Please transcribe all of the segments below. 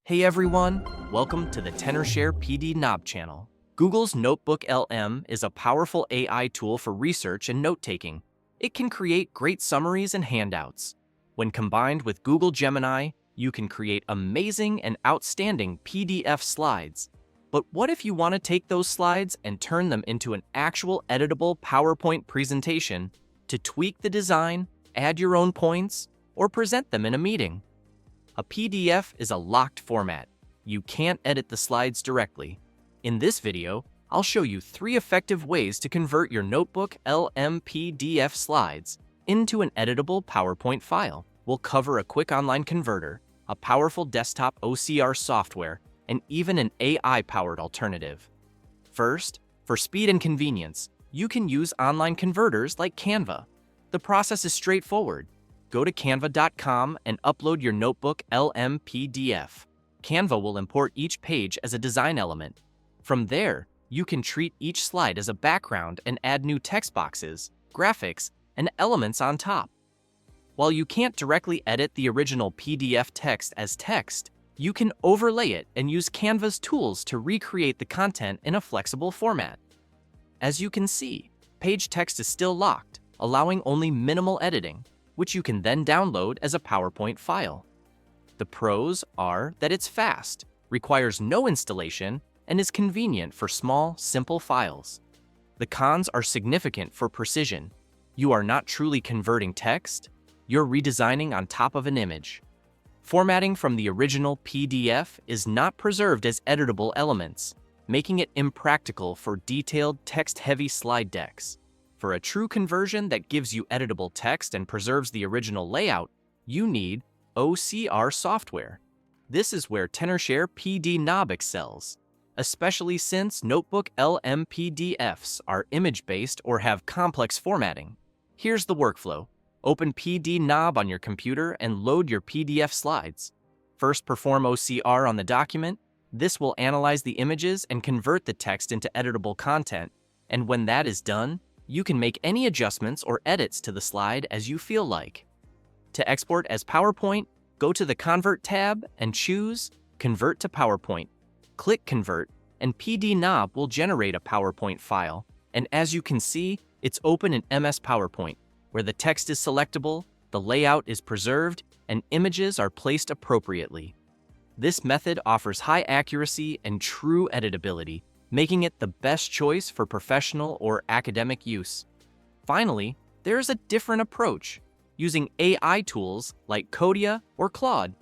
Hey everyone, welcome to the TenorShare PDNob channel. Google's NotebookLM is a powerful AI tool for research and note-taking. It can create great summaries and handouts. When combined with Google Gemini, you can create amazing and outstanding PDF slides. But what if you want to take those slides and turn them into an actual editable PowerPoint presentation to tweak the design, add your own points, or present them in a meeting? A PDF is a locked format. You can't edit the slides directly. In this video, I'll show you 3 effective ways to convert your NotebookLM PDF slides into an editable PowerPoint file. We'll cover a quick online converter, a powerful desktop OCR software, and even an AI-powered alternative. First, for speed and convenience, you can use online converters like Canva. The process is straightforward. Go to canva.com and upload your NotebookLM PDF. Canva will import each page as a design element. From there, you can treat each slide as a background and add new text boxes, graphics, and elements on top. While you can't directly edit the original PDF text as text, you can overlay it and use Canva's tools to recreate the content in a flexible format. As you can see, page text is still locked, allowing only minimal editing, which you can then download as a PowerPoint file. The pros are that it's fast, requires no installation, and is convenient for small, simple files. The cons are significant for precision. You are not truly converting text, you're redesigning on top of an image. Formatting from the original PDF is not preserved as editable elements, making it impractical for detailed, text-heavy slide decks. For a true conversion that gives you editable text and preserves the original layout, you need OCR software. This is where TenorShare PDNob excels, especially since NotebookLM PDFs are image-based or have complex formatting. Here's the workflow. Open PDNob on your computer and load your PDF slides. First, perform OCR on the document. This will analyze the images and convert the text into editable content, and when that is done, you can make any adjustments or edits to the slide as you feel like. To export as PowerPoint, go to the Convert tab and choose Convert to PowerPoint. Click Convert, and PDNob will generate a PowerPoint file. And as you can see, it's open in MS PowerPoint, where the text is selectable, the layout is preserved, and images are placed appropriately. This method offers high accuracy and true editability, making it the best choice for professional or academic use. Finally, there's a different approach, using AI tools like Codia or Claude.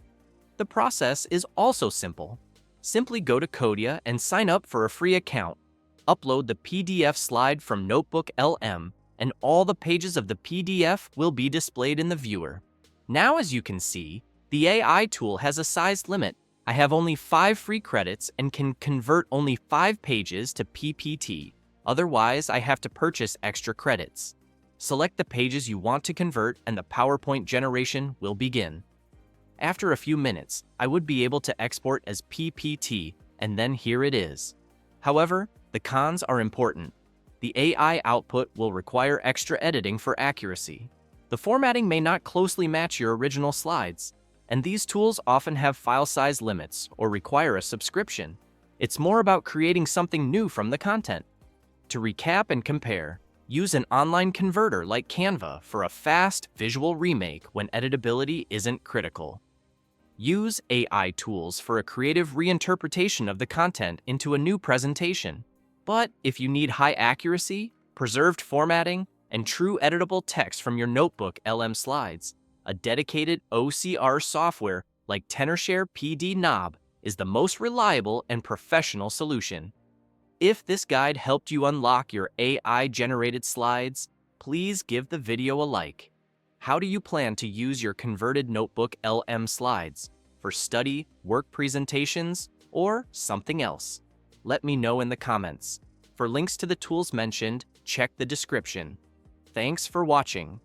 The process is also simple. Simply go to Codia and sign up for a free account. Upload the PDF slide from NotebookLM, and all the pages of the PDF will be displayed in the viewer. Now, as you can see, the AI tool has a size limit. I have only 5 free credits and can convert only 5 pages to PPT. Otherwise, I have to purchase extra credits. Select the pages you want to convert and the PowerPoint generation will begin. After a few minutes, I would be able to export as PPT, and then here it is. However, the cons are important. The AI output will require extra editing for accuracy. The formatting may not closely match your original slides, and these tools often have file size limits or require a subscription. It's more about creating something new from the content. To recap and compare, use an online converter like Canva for a fast visual remake when editability isn't critical. Use AI tools for a creative reinterpretation of the content into a new presentation. But if you need high accuracy, preserved formatting, and true editable text from your NotebookLM slides, a dedicated OCR software like TenorShare PDNob is the most reliable and professional solution. If this guide helped you unlock your AI-generated slides, please give the video a like. How do you plan to use your converted NotebookLM slides? For study, work presentations, or something else? Let me know in the comments. For links to the tools mentioned, check the description. Thanks for watching.